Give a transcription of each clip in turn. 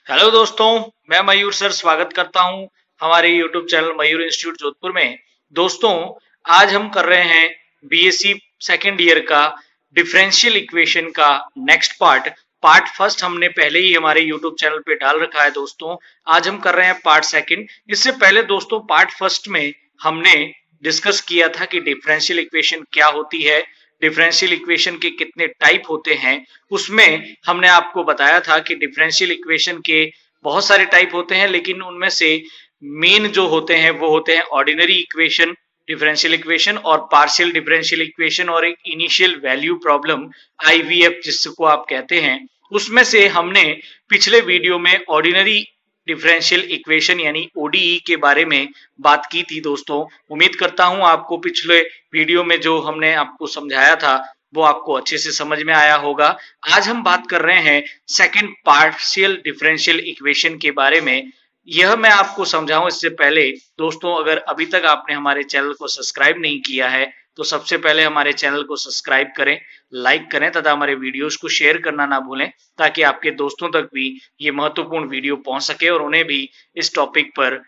Hello दोस्तों, मैं मयूर sir स्वागत करता हूं हमारे यूट्यूब चैनल मयूर इंस्टीट्यूट जोधपुर में। दोस्तों, आज हम कर रहे हैं बीएससी सेकेंड ईयर का डिफरेंशियल इक्वेशन का नेक्स्ट पार्ट फर्स्ट हमने पहले ही हमारे यूट्यूब चैनल पे डाल रखा है। दोस्तों, आज हम कर रहे हैं पार्ट सेकंड। इससे पहले दोस्तों पार्ट फर्स्ट में हमने डिस्कस किया था कि डिफरेंशियल इक्वेशन क्या होती है, डिफरेंशियल इक्वेशन के कितने टाइप होते हैं। उसमें हमने आपको बताया था कि डिफरेंशियल इक्वेशन के बहुत सारे टाइप होते हैं, लेकिन उनमें से मेन जो होते हैं वो होते हैं ऑर्डिनरी इक्वेशन, डिफरेंशियल इक्वेशन और पार्शियल डिफरेंशियल इक्वेशन और एक इनिशियल वैल्यू प्रॉब्लम आईवीएफ जिसको आप कहते हैं। उसमें से हमने पिछले वीडियो में ऑर्डिनरी डिफरेंशियल इक्वेशन यानी ओडीई के बारे में बात की थी। दोस्तों, उम्मीद करता हूं आपको पिछले वीडियो में जो हमने आपको समझाया था वो आपको अच्छे से समझ में आया होगा। आज हम बात कर रहे हैं सेकंड पार्शियल डिफरेंशियल इक्वेशन के बारे में। यह मैं आपको समझाऊं इससे पहले दोस्तों, अगर अभी तक आपने हमारे चैनल को सब्सक्राइब नहीं किया है तो सबसे पहले हमारे चैनल को सब्सक्राइब करें, लाइक करें तथा हमारे वीडियोस को शेयर करना ना भूलें, ताकि आपके दोस्तों तक भी ये महत्वपूर्ण वीडियो पहुंच सके और उन्हें भी इस टॉपिक पर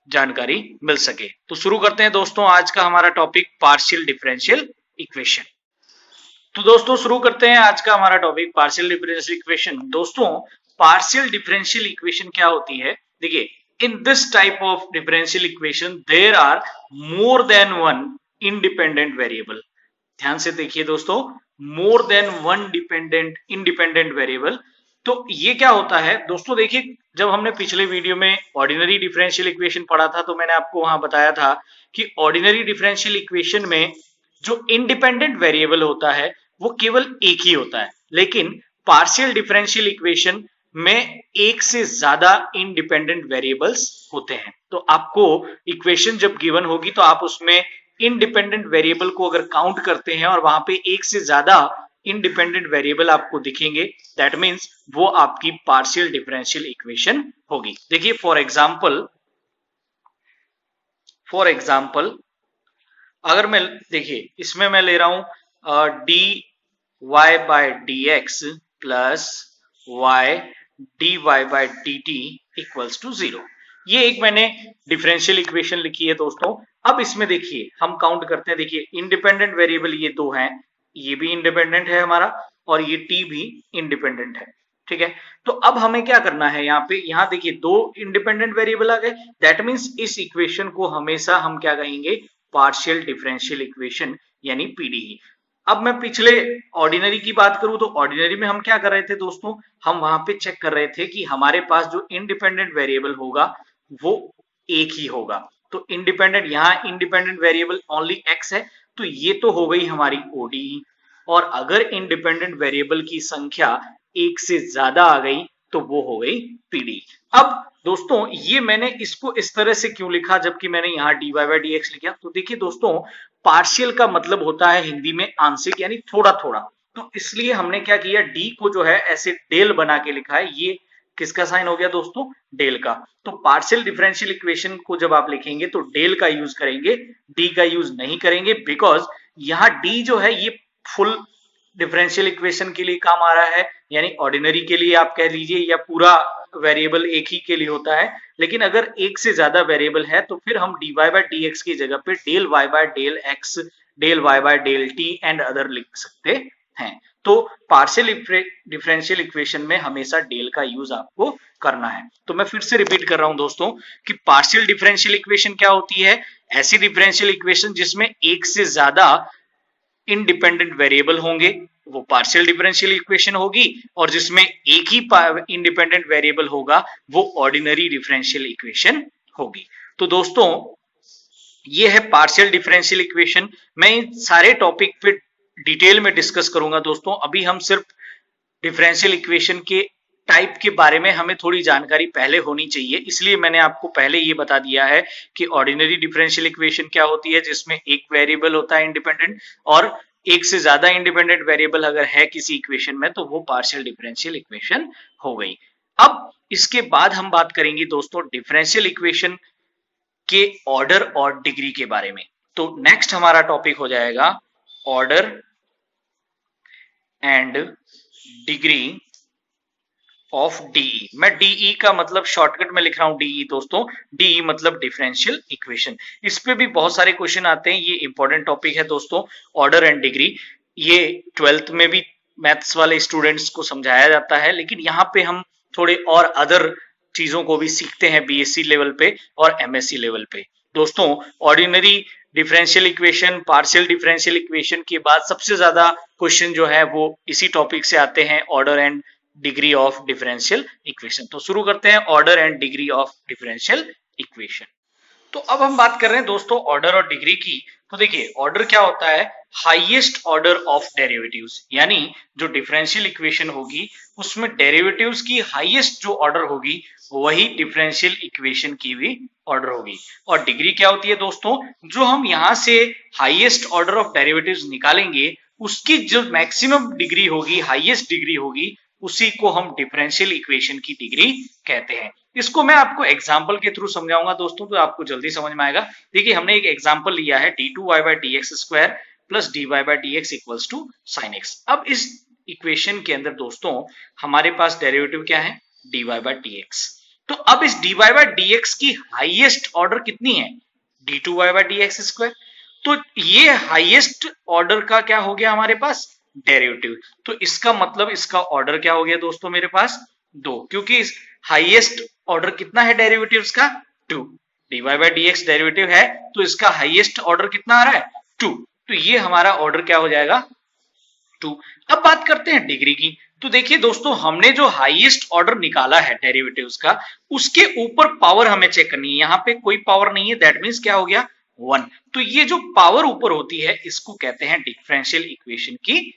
जानकारी मिल सके। तो शुरू करते हैं दोस्तों आज का हमारा टॉपिक पार्शियल डिफरेंशियल इक्वेशन। तो दोस्तों शुरू करते हैं आज का हमारा टॉपिक पार्शियल डिफरेंशियल इक्वेशन। दोस्तों, पार्शियल डिफरेंशियल इक्वेशन क्या होती है? देखिए, in this type of differential equation there are more than one independent variable. ध्यान से देखिए दोस्तों, more than one independent variable. तो ये क्या होता है दोस्तों? देखिए, जब हमने पिछले वीडियो में ऑर्डिनरी डिफरेंशियल इक्वेशन पढ़ा था तो मैंने आपको वहां बताया था कि ऑर्डिनरी डिफरेंशियल इक्वेशन में जो इंडिपेंडेंट वेरिएबल होता है वो केवल एक ही होता है, लेकिन पार्शियल डिफरेंशियल इक्वेशन में एक से ज्यादा इंडिपेंडेंट वेरिएबल्स होते हैं। तो आपको इक्वेशन जब गिवन होगी तो आप उसमें इंडिपेंडेंट वेरिएबल को अगर काउंट करते हैं और वहां पे एक से ज्यादा इंडिपेंडेंट वेरिएबल आपको दिखेंगे, दैट मीन्स वो आपकी पार्शियल डिफरेंशियल इक्वेशन होगी। देखिए, फॉर एग्जाम्पल अगर मैं देखिए इसमें मैं ले रहा हूं d y by d x plus y d y by d t equals to 0। ये एक मैंने डिफरेंशियल इक्वेशन लिखी है दोस्तों। अब इसमें देखिए हम काउंट करते हैं। देखिए, इंडिपेंडेंट वेरिएबल ये दो हैं, ये भी इंडिपेंडेंट है हमारा और ये टी भी इंडिपेंडेंट है। ठीक है, तो अब हमें क्या करना है? यहाँ पे यहाँ देखिए दो इंडिपेंडेंट वेरिएबल आ गए, दैट मीन्स इस इक्वेशन को हमेशा हम क्या कहेंगे? पार्शियल डिफरेंशियल इक्वेशन यानी पीडीई। अब मैं पिछले ऑर्डिनरी की बात करूं तो ऑर्डिनरी में हम क्या कर रहे थे दोस्तों? हम वहां पे चेक कर रहे थे कि हमारे पास जो इंडिपेंडेंट वेरिएबल होगा वो एक ही होगा। तो इंडिपेंडेंट, यहाँ इंडिपेंडेंट वेरिएबल ओनली एक्स है, तो ये तो हो गई हमारी ओडीई। और अगर इंडिपेंडेंट वेरिएबल की संख्या एक से ज्यादा आ गई तो वो हो गई पीडी। अब दोस्तों, ये मैंने इसको इस तरह से क्यों लिखा जबकि मैंने यहाँ d Y by D x लिखा? तो देखिए दोस्तों, पार्शियल का मतलब होता है हिंदी में आंशिक यानी थोड़ा थोड़ा। तो इसलिए हमने क्या किया, डी को जो है ऐसे डेल बना के लिखा है। ये किसका साइन हो गया दोस्तों? डेल का। तो पार्शियल डिफरेंशियल इक्वेशन को जब आप लिखेंगे तो डेल का यूज करेंगे, डी का यूज नहीं करेंगे, बिकॉज यहाँ डी जो है ये फुल डिफरेंशियल इक्वेशन के लिए काम आ रहा है, यानी ऑर्डिनरी के लिए आप कह लीजिए या पूरा वेरिएबल एक ही के लिए होता है। लेकिन अगर एक से ज्यादा वेरिएबल है तो फिर हम d y by d x की जगह पे del y by del x, del y by del t and other लिख सकते हैं। तो पार्शियल डिफरेंशियल इक्वेशन में हमेशा डेल का यूज आपको करना है। तो मैं फिर से रिपीट कर रहा हूं दोस्तों कि पार्शियल डिफरेंशियल इक्वेशन क्या होती है? ऐसी डिफरेंशियल इक्वेशन जिसमें एक से ज्यादा इंडिपेंडेंट वेरिएबल होंगे वो पार्शियल डिफरेंशियल इक्वेशन होगी, और जिसमें एक ही इंडिपेंडेंट वेरिएबल होगा वो ऑर्डिनरी डिफरेंशियल इक्वेशन होगी। तो दोस्तों, ये है पार्शियल डिफरेंशियल इक्वेशन। मैं इन सारे टॉपिक पे डिटेल में डिस्कस करूंगा दोस्तों। अभी हम सिर्फ डिफरेंशियल इक्वेशन के टाइप के बारे में हमें थोड़ी जानकारी पहले होनी चाहिए, इसलिए मैंने आपको पहले ये बता दिया है कि ऑर्डिनरी डिफरेंशियल इक्वेशन क्या होती है, जिसमें एक वेरिएबल होता है इंडिपेंडेंट, और एक से ज्यादा इंडिपेंडेंट वेरिएबल अगर है किसी इक्वेशन में तो वो पार्शियल डिफरेंशियल इक्वेशन हो गई। अब इसके बाद हम बात करेंगे दोस्तों डिफरेंशियल इक्वेशन के ऑर्डर और डिग्री के बारे में। तो नेक्स्ट हमारा टॉपिक हो जाएगा order and degree of DE. मैं डीई का मतलब शॉर्टकट में लिख रहा हूं डीई दोस्तों। डीई मतलब डिफरेंशियल इक्वेशन। इस पे भी बहुत सारे क्वेश्चन आते हैं, ये इंपॉर्टेंट टॉपिक है दोस्तों। ऑर्डर एंड डिग्री, ये 12th में भी मैथ्स वाले स्टूडेंट्स को समझाया जाता है, लेकिन यहाँ पे हम थोड़े और अदर चीजों को भी सीखते हैं बीएससी लेवल पे और एमएससी लेवल पे। दोस्तों ordinary differential equation, partial differential equation के बाद सबसे ज्यादा क्वेश्चन जो है वो इसी टॉपिक से आते हैं, order and degree of differential equation. तो शुरू करते हैं order and degree of differential equation. तो अब हम बात कर रहे हैं दोस्तों ऑर्डर और डिग्री की। तो देखिए ऑर्डर क्या होता है, हाईएस्ट ऑर्डर ऑफ डेरिवेटिव्स, यानी जो डिफरेंशियल इक्वेशन होगी उसमें डेरिवेटिव्स की हाईएस्ट जो ऑर्डर होगी वही डिफरेंशियल इक्वेशन की भी ऑर्डर होगी। और डिग्री क्या होती है दोस्तों, जो हम यहां से हाईएस्ट ऑर्डर ऑफ डेरिवेटिव्स निकालेंगे उसकी जो मैक्सिमम डिग्री होगी, हाईएस्ट डिग्री होगी, उसी को हम डिफरेंशियल इक्वेशन की डिग्री कहते हैं। इसको मैं आपको एग्जांपल के थ्रू समझाऊंगा दोस्तों, तो आपको जल्दी समझ में आएगा। देखिए हमने एक एग्जांपल लिया है d2y/dx² plus dy/dx equals to sin x। अब इस इक्वेशन के अंदर दोस्तों हमारे पास डेरिवेटिव क्या है, dy/dx। तो अब इस dy/dx की हाईएस्ट ऑर्डर कितनी है, d2y/dx²। तो ये हाईएस्ट ऑर्डर का क्या हो गया हमारे पास, डेरिवेटिव। तो इसका मतलब इसका ऑर्डर क्या हो गया दोस्तों मेरे पास, 2, क्योंकि इस हाईएस्ट ऑर्डर कितना है डेरिवेटिव्स का, 2। dy/dx डेरिवेटिव है तो इसका हाईएस्ट ऑर्डर कितना आ रहा है, 2। तो ये हमारा ऑर्डर क्या हो जाएगा, 2। अब बात करते हैं डिग्री की। तो देखिए दोस्तों हमने जो हाईएस्ट ऑर्डर निकाला है डेरिवेटिव्स का, उसके ऊपर पावर हमें चेक करनी है। यहाँ पे कोई पावर नहीं है, दैट मीन्स क्या हो गया, 1। तो ये जो पावर ऊपर होती है इसको कहते हैं डिफरेंशियल इक्वेशन की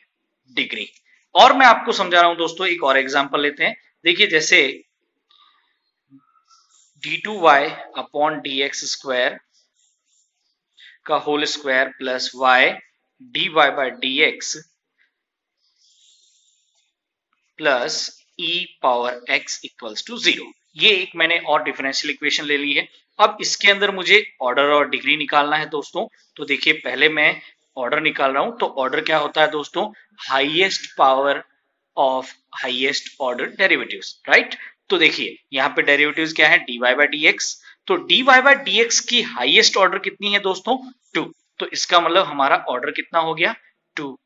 डिग्री। और मैं आपको समझा रहा हूं दोस्तों, एक और एग्जांपल लेते हैं। देखिए जैसे d2y/dx² का whole square plus y dy/dx plus e⁻x equals to 0। ये एक मैंने और डिफरेंशियल इक्वेशन ले ली है। अब इसके अंदर मुझे ऑर्डर और डिग्री निकालना है दोस्तों। तो देखिए पहले मैं ऑर्डर निकाल रहा हूं। तो ऑर्डर क्या होता है दोस्तों, highest power of highest order derivatives, right. तो देखिए यहाँ पे डेरिवेटिव्स क्या है, dy/dx। तो dy/dx की हाईएस्ट ऑर्डर कितनी है दोस्तों, 2। तो इसका मतलब हमारा ऑर्डर कितना हो गया, 2।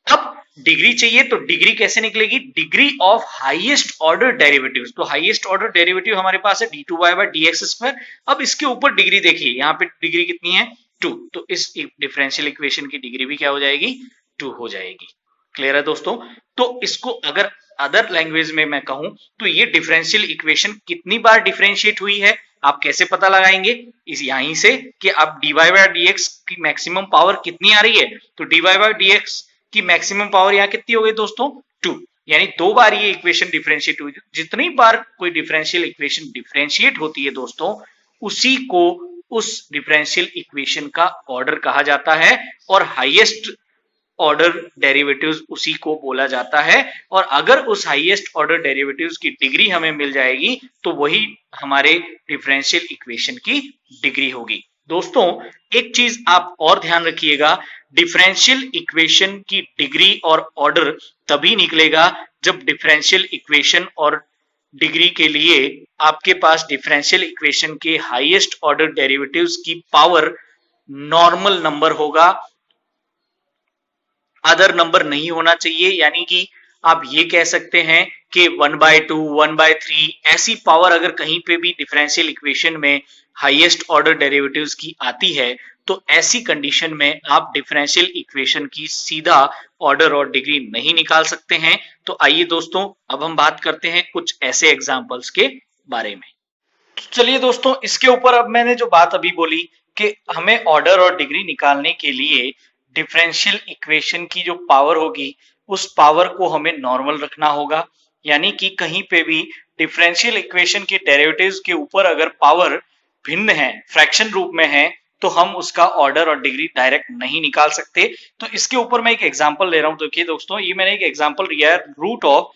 अब डिग्री चाहिए, तो डिग्री कैसे निकलेगी, degree of highest order derivatives. तो हाईएस्ट ऑर्डर डेरिवेटिव हमारे पास है d2y/dx²। अब इसके ऊपर डिग्री देखिए, यहाँ पे डिग्री कितनी है, 2। तो इस डिफरेंशियल इक्वेशन की डिग्री भी क्या हो जाएगी, 2 हो जाएगी। क्लियर है दोस्तों। तो इसको अगर अदर लैंग्वेज में मैं कहूं तो ये डिफरेंशियल इक्वेशन कितनी बार डिफरेंशिएट हुई है आप कैसे पता लगाएंगे, इस यहीं से कि अब dy/dx की मैक्सिमम पावर कितनी आ रही है। तो dy/dx की मैक्सिमम पावर यहाँ कितनी हो गई दोस्तों, 2। यानी 2 बार ये इक्वेशन डिफरेंशिएट हुई। जितनी बार कोई डिफरेंशियल इक्वेशन डिफरेंशिएट होती है दोस्तों, उसी को उस डिफरेंशियल इक्वेशन का ऑर्डर कहा जाता है, और हाईएस्ट ऑर्डर डेरिवेटिव्स उसी को बोला जाता है। और अगर उस हाईएस्ट ऑर्डर डेरिवेटिव्स की डिग्री हमें मिल जाएगी तो वही हमारे डिफरेंशियल इक्वेशन की डिग्री होगी। दोस्तों एक चीज आप और ध्यान रखिएगा, डिफरेंशियल इक्वेशन की डिग्री और ऑर्डर तभी निकलेगा जब डिफरेंशियल इक्वेशन और डिग्री के लिए आपके पास डिफरेंशियल इक्वेशन के हाईएस्ट ऑर्डर डेरिवेटिव्स की पावर नॉर्मल नंबर होगा, अदर नंबर नहीं होना चाहिए। यानी कि आप ये कह सकते हैं कि 1/2, 1/3 ऐसी पावर अगर कहीं पे भी डिफरेंशियल इक्वेशन में हाईएस्ट ऑर्डर डेरिवेटिव्स की आती है तो ऐसी कंडीशन में आप डिफरेंशियल इक्वेशन की सीधा ऑर्डर और डिग्री नहीं निकाल सकते हैं। तो आइए दोस्तों अब हम बात करते हैं कुछ ऐसे एग्जांपल्स के बारे में। तो चलिए दोस्तों इसके ऊपर अब मैंने जो बात अभी बोली कि हमें ऑर्डर और डिग्री निकालने के लिए डिफरेंशियल इक्वेशन की जो पावर होगी उस पावर को हमें नॉर्मल रखना होगा। यानी कि कहीं पे भी डिफरेंशियल इक्वेशन के डेरिवेटिव्स के ऊपर अगर पावर भिन्न है, फ्रैक्शन रूप में है, तो हम उसका ऑर्डर और डिग्री डायरेक्ट नहीं निकाल सकते। तो इसके ऊपर मैं एक एग्जांपल ले रहा हूं। देखिए दोस्तों ये मैंने एक एग्जांपल लिया है, root of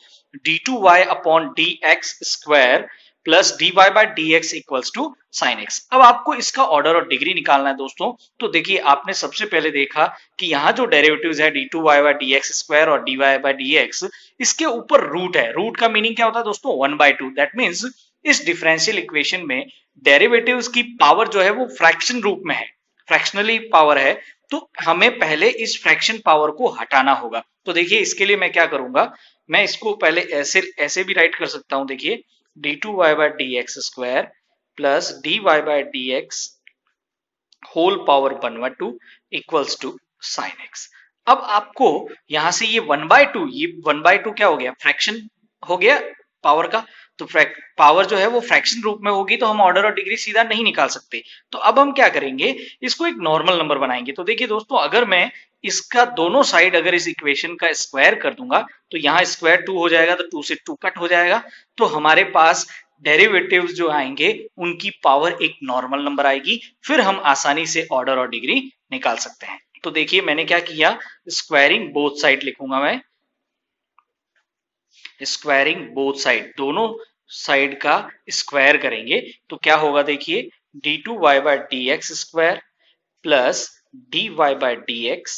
d2y/dx² plus d Y by D x equals to sine x. अब आपको इसका ऑर्डर और डिग्री निकालना है दोस्तों। तो देखिए आपने सबसे पहले देखा कि यहाँ जो डेरिवेटिव्स है D two Y by D x square और D Y by D X, इसके ऊपर रूट है। रूट का मीनिंग क्या होता है दोस्तों? 1/2। दैट मीन्स इस डिफरेंशियल इक्वेशन में डेरिवेटिव्स की पावर जो है वो फ्रैक्शन रूप में है, फ्रैक्शनली पावर है। तो हमें पहले इस फ्रैक्शन पावर को हटाना होगा। तो देखिए इसके लिए मैं क्या करूंगा, मैं इसको पहले ऐसे ऐसे भी राइट कर सकता हूं। देखिए d two Y by D x square plus d Y by D x whole power 1/2 equals to sine x. अब आपको यहां से ये 1/2, ये 1/2 क्या हो गया? फ्रैक्शन हो गया पावर का। तो पावर जो है वो फ्रैक्शन रूप में होगी तो हम ऑर्डर और डिग्री सीधा नहीं निकाल सकते। तो अब हम क्या करेंगे, इसको एक नॉर्मल नंबर बनाएंगे। तो देखिए दोस्तों, अगर मैं इसका दोनों साइड अगर इस इक्वेशन का स्क्वायर कर दूंगा तो यहाँ स्क्वायर 2 हो जाएगा, तो 2 से 2 कट हो जाएगा। तो हमारे पास डेरिवेटिव्स जो आएंगे उनकी पावर एक नॉर्मल नंबर आएगी। फिर हम आसानी से ऑर्डर और डिग्री निकाल सकते हैं। तो देखिए मैंने क्या किया, स्क्वायरिंग बोथ साइड लिखूंगा मैं। स्क्वायरिंग बोथ साइड, दोनों साइड का स्क्वायर करेंगे तो क्या होगा, देखिए d two Y by D x square plus d Y by D x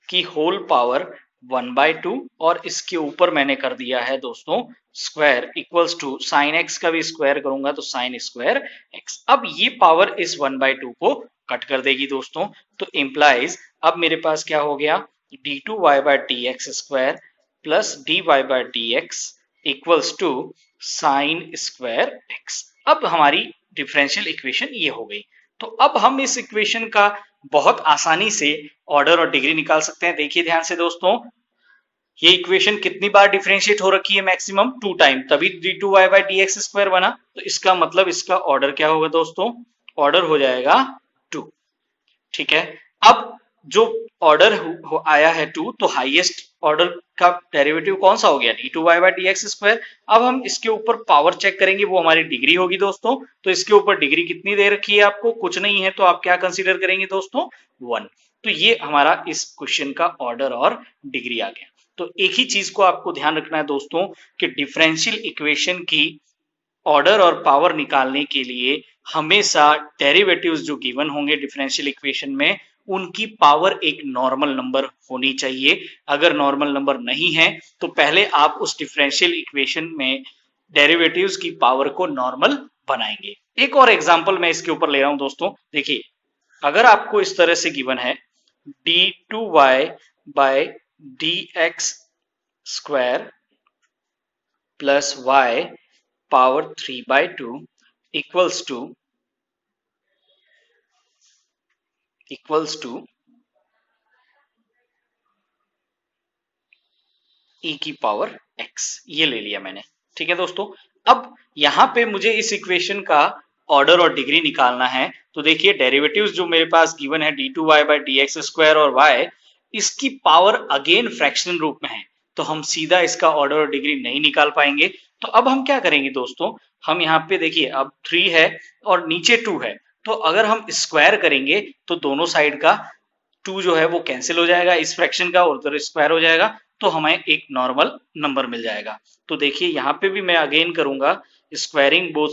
की होल पावर 1/2 और इसके ऊपर मैंने कर दिया है दोस्तों square equals to sine x का भी स्क्वायर करूंगा तो साइन स्क्वायर एक्स। अब ये पावर इस 1/2 को कट कर देगी दोस्तों। तो इंप्लाइज अब मेरे पास क्या हो गया, d two Y by D x square plus d Y by D x equals to sine square x. अब हमारी डिफरेंशियल इक्वेशन ये हो गई। तो अब हम इस इक्वेशन का बहुत आसानी से ऑर्डर और डिग्री निकाल सकते हैं। देखिए ध्यान से दोस्तों, ये इक्वेशन कितनी बार डिफरेंशिएट हो रखी है? मैक्सिमम 2 टाइम, तभी d two Y by D x square बना। तो इसका मतलब इसका ऑर्डर क्या होगा दोस्तों? ऑर्डर हो जाएगा 2। ठीक है, अब जो ऑर्डर आया है 2, तो हाईएस्ट ऑर्डर का डेरिवेटिव कौन सा हो गया? D two Y by D x square. अब हम इसके ऊपर पावर चेक करेंगे, वो हमारी डिग्री होगी दोस्तों। तो इसके ऊपर डिग्री कितनी दे रखी है आपको? कुछ नहीं है, तो आप क्या कंसीडर करेंगे दोस्तों? 1। तो ये हमारा इस क्वेश्चन का ऑर्डर और डिग्री आ गया। तो एक ही चीज को आपको ध्यान रखना है दोस्तों कि डिफरेंशियल इक्वेशन की ऑर्डर और पावर निकालने के लिए हमेशा डेरिवेटिव्स जो गिवन होंगे डिफरेंशियल इक्वेशन में, उनकी पावर एक नॉर्मल नंबर होनी चाहिए। अगर नॉर्मल नंबर नहीं है तो पहले आप उस डिफरेंशियल इक्वेशन में डेरिवेटिव्स की पावर को नॉर्मल बनाएंगे। एक और एग्जांपल मैं इसके ऊपर ले रहा हूं दोस्तों। देखिए अगर आपको इस तरह से गिवन है D two y by d x square plus y power 3/2 equals to e की पावर x, ये ले लिया मैंने। ठीक है दोस्तों, अब यहां पे मुझे इस इक्वेशन का ऑर्डर और डिग्री निकालना है। तो देखिए डेरिवेटिव्स जो मेरे पास गिवन है D two Y by D x square और y, इसकी पावर अगेन फ्रैक्शनल रूप में है, तो हम सीधा इसका ऑर्डर और डिग्री नहीं निकाल पाएंगे। तो अब हम क्या करेंगे दोस्तों, हम यहाँ पे देखिए अब 3 है और नीचे 2 है, तो अगर हम स्क्वायर करेंगे तो दोनों साइड का 2 जो है वो कैंसिल हो जाएगा, इस फ्रैक्शन का उधर स्क्वायर हो जाएगा, तो हमें एक नॉर्मल नंबर मिल जाएगा। तो देखिए यहाँ पे भी मैं अगेन करूंगा स्क्वायरिंग बोथ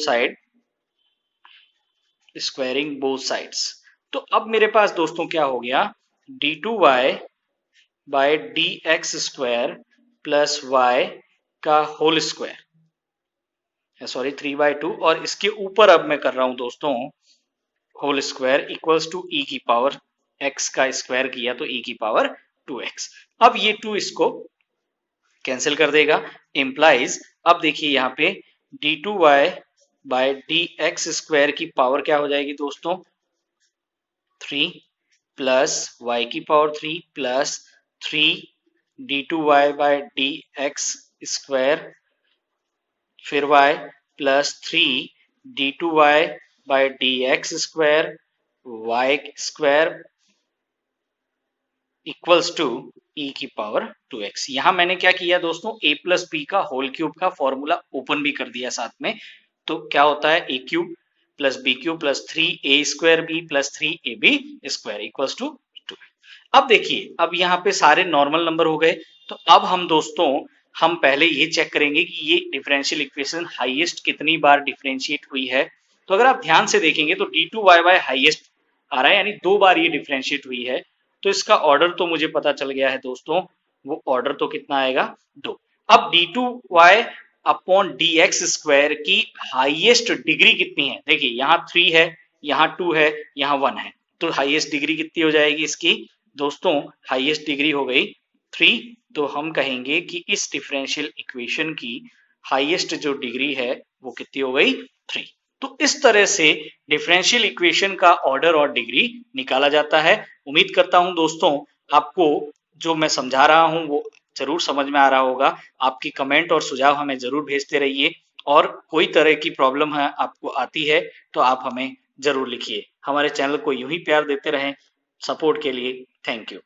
साइड्स। तो अब मेरे पास दोस्तों क्या हो गया, d two y by d x square plus y का होल स्क्वायर, सॉरी 3/2, और इसके ऊपर अब मैं कर रहा हूं दोस्तों होल स्क्वायर इक्वल्स टू ई की पावर x का स्क्वायर किया तो e की पावर 2x। अब ये 2 इसको कैंसिल कर देगा, इंप्लाइज अब देखिए यहाँ पे d two y by d x square की पावर क्या हो जाएगी दोस्तों? 3 प्लस वाई की power 3 plus 3 d two y by d x square फिर y plus 3 d two y by d x square y square equals to e की power 2x। यहां मैंने क्या किया दोस्तों, a प्लस बी का होल क्यूब का फॉर्मूला ओपन भी कर दिया साथ में। तो क्या होता है, a cube plus b cube plus 3a square b plus 3ab square equals to 2। अब देखिए अब यहाँ पे सारे नॉर्मल नंबर हो गए। तो अब हम दोस्तों हम पहले ये चेक करेंगे कि ये डिफरेंशियल इक्वेशन हाईएस्ट कितनी बार डिफरेंशिएट हुई है। तो अगर आप ध्यान से देखेंगे तो d2y हाईएस्ट आ रहा है, यानी 2 बार ये डिफरेंशिएट हुई है। तो इसका ऑर्डर तो मुझे पता चल गया है दोस्तों, वो ऑर्डर तो कितना आएगा 2। अब d2y अपॉन dx स्क्वायर की हाईएस्ट डिग्री कितनी है, देखिए यहाँ 3 है, यहाँ 2 है, यहाँ 1 है, तो हाईएस्ट डिग्री कितनी हो जाएगी इसकी दोस्तों, हाईएस्ट डिग्री हो गई 3। तो हम कहेंगे कि इस डिफरेंशियल इक्वेशन की हाईएस्ट जो डिग्री है वो कितनी हो गई 3। तो इस तरह से डिफरेंशियल इक्वेशन का ऑर्डर और डिग्री निकाला जाता है। उम्मीद करता हूं दोस्तों आपको जो मैं समझा रहा हूं वो जरूर समझ में आ रहा होगा। आपकी कमेंट और सुझाव हमें जरूर भेजते रहिए, और कोई तरह की प्रॉब्लम है आपको आती है तो आप हमें जरूर लिखिए। हमारे चैनल को यूं ही प्यार देते रहें। सपोर्ट के लिए थैंक यू।